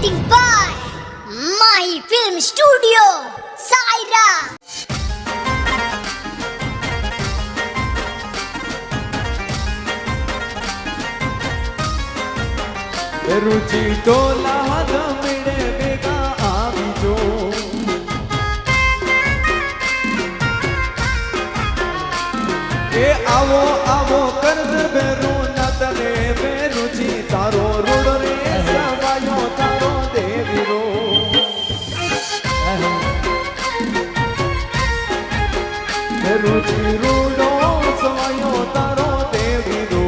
Directing by My Film Studio, Saira. रुचि टोला गमड़े बेगा आविजो ए आवो आवो कर्द बेरू नतने बेरुचि तारो रुड़ रे सवायो तारो देवीरो रुचि रुड़ो सवायो तारो देवीरो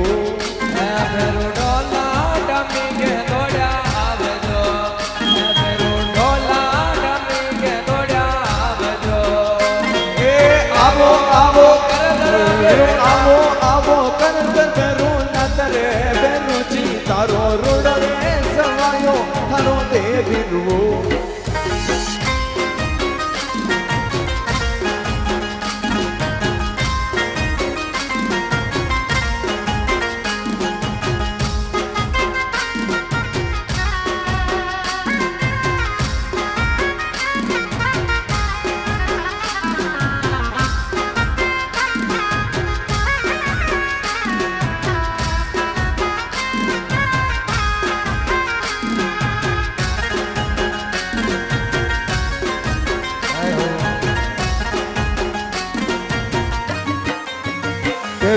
आवो आवो करद बेरू नतरे बेरुचि तारो रुड़ रे सवायो तारो देवीरो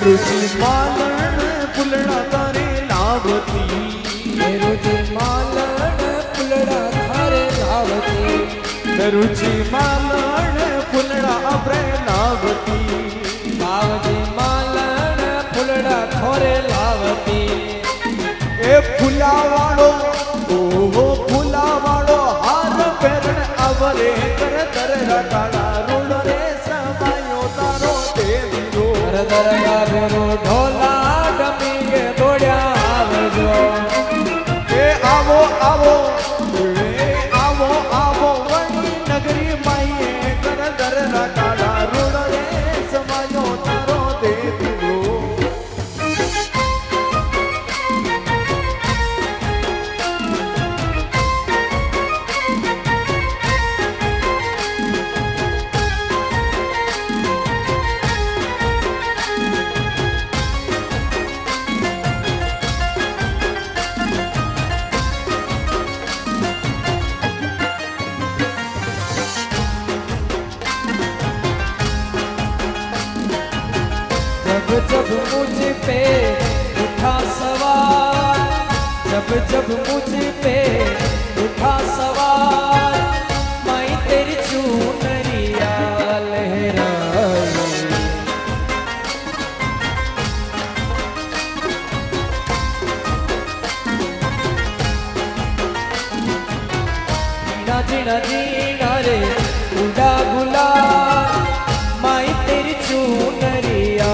रुचि मालन फुलड़ा तारे लावती रुचि मालन फुलड़ा थारे लावती रुचि मालन फुलड़ा अब्रे लावती लावती मालन फुलड़ा थोरे लावती ए फुलावाड़ो ओ फुलावाड़ो हार पेरण अवरे कर दर रटाड़ा रुड़ रे समायो तारो देवीरो दरगा बेरो ढोला डमीगे दौड़्या आवजो ए आवो आवो ए आवो आवो वणी नगरी माईए कर दर रटाड़ा रुड़ रे समायो तारो देवीरो जब मुझ पे उठा सवार जब मुझ पे उठा सवार मैं तेरी चूनरिया लहराई जीना जीना जीना रे उड़ा गुला मैं तेरी चूनरिया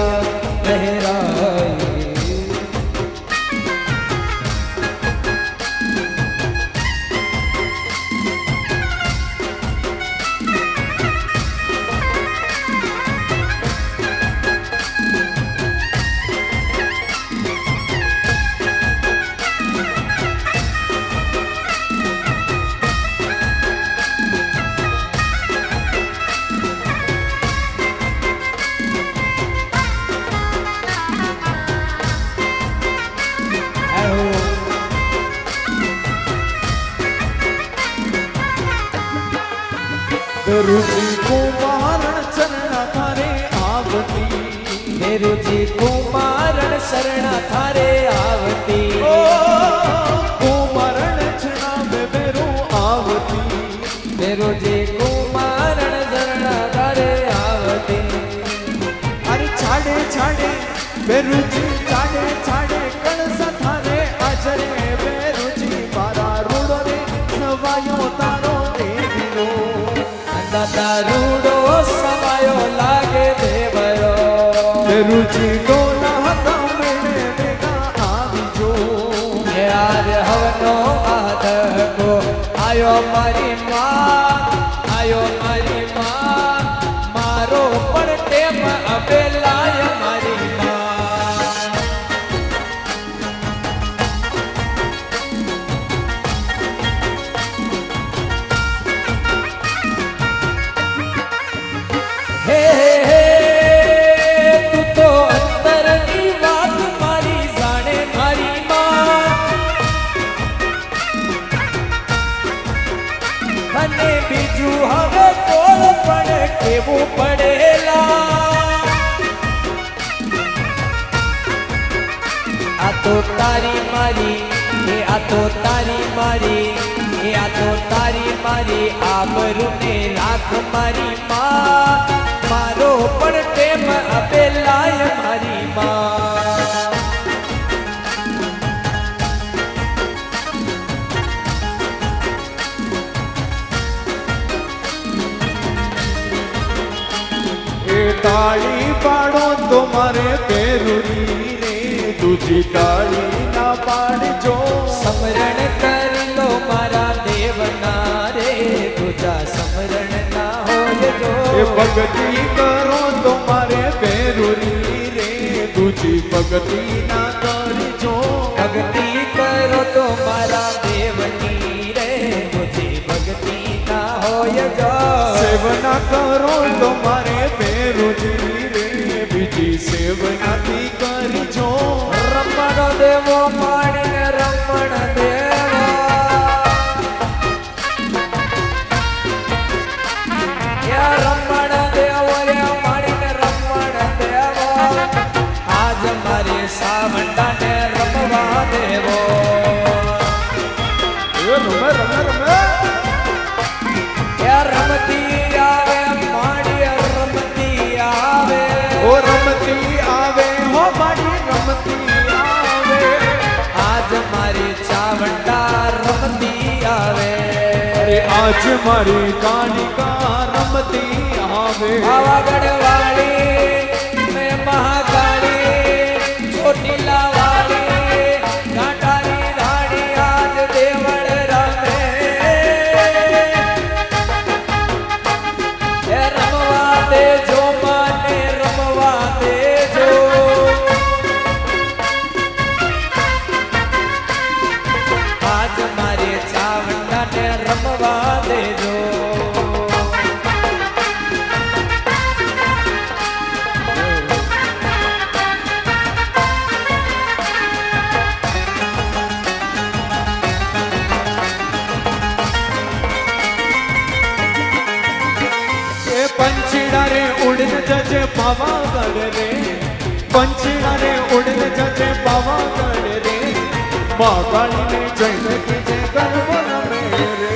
रुचि कुमारण चरण थारे आवती रुचि कुमारण शरण थारे आवती ओ कुमारण छना बेरू आवती रुचि कुमारण शरण थारे आवती अरे छाड़े छाड़े बेरुचि छाड़े छाड़े कणस थारे अजरे बेरुचि बारा रुड़ो रे सवायो तारो देवीरो दारूडो समायो लागे देवरो रुचि टोला गमड़े बेगा आविजो यार हवनो आदको आयो मारी माँ मारो पण टेम अबे लाय मारी माँ બીજું હવે કોણ પણ કેવું પડેલા આ તો તારી મારી એ આ તો તારી મારી એ આ તો તારી મારી આબરૂને રાખ મારી માં મારો પણ પ્રેમ અબેલાય મારી માં એ તાળી પાડો તો મારે પેરુરી રે દૂજી તાળી ના પાડજો સમરણ કરી લો મારા દેવના રે તુજા સમરણ ના હોય જો એ ભક્તિ કરો તો મારે પેરુરી રે દૂજી ભક્તિ ના કરજો ભક્તિ કરો તો મારા દેવની રે તુજી ભક્તિ ના હોય જો સેવના કરો તો મારે પેરુરી રે બીજી સેવનાથી કરજો રમણ દેવો માણીને રમણ દેવો યા રમણ દેવો રે માણીને રમણ દેવો આજ મારે સાવંડાને રમવા દેવો રમે રમે રમે યા રમતી આવે માણી રમતી આવે ઓ રમતી આવે હો મારી રમતી આવે આજ મારી ચાવંડા રમતી આવે અરે આજ મારી કાનિકા રમતી આવે પાવાગઢ વાળી મેં મહાકાળી ચોટીલા વાળી ગાંડાની રાણી આજ દેવળ રમે એ રમવા દેજો માને રમવા દેજો આજ મારે ચાવંડાને રમવા દેજો એ પંચીડા રે ઉડન જજે પાવાગઢ રે પંચીડા રે ઉડન જજે પાવાગઢ રે મહાકાળીને જઈને કીજે ગરબો રમે રે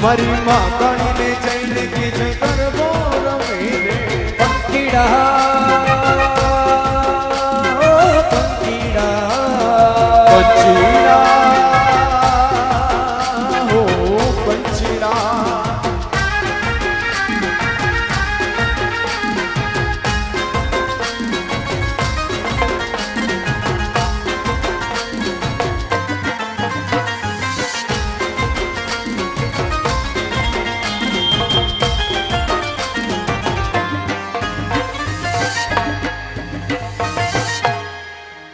મારી મહાકાળીને જઈને કીજે ગરબો રમે રે પંખીડા ઓ પંખીડા પંચીડા હો પંચીડા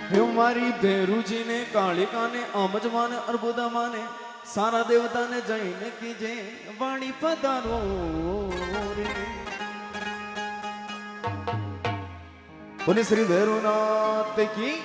હે મારી ભેરુજીને કાળિકાને અમજમાને અર્બુદામાને સારા દેવતાને જઈને કીજે વાણી પધારો રે બોલે શ્રી ભૈરવનાથ કી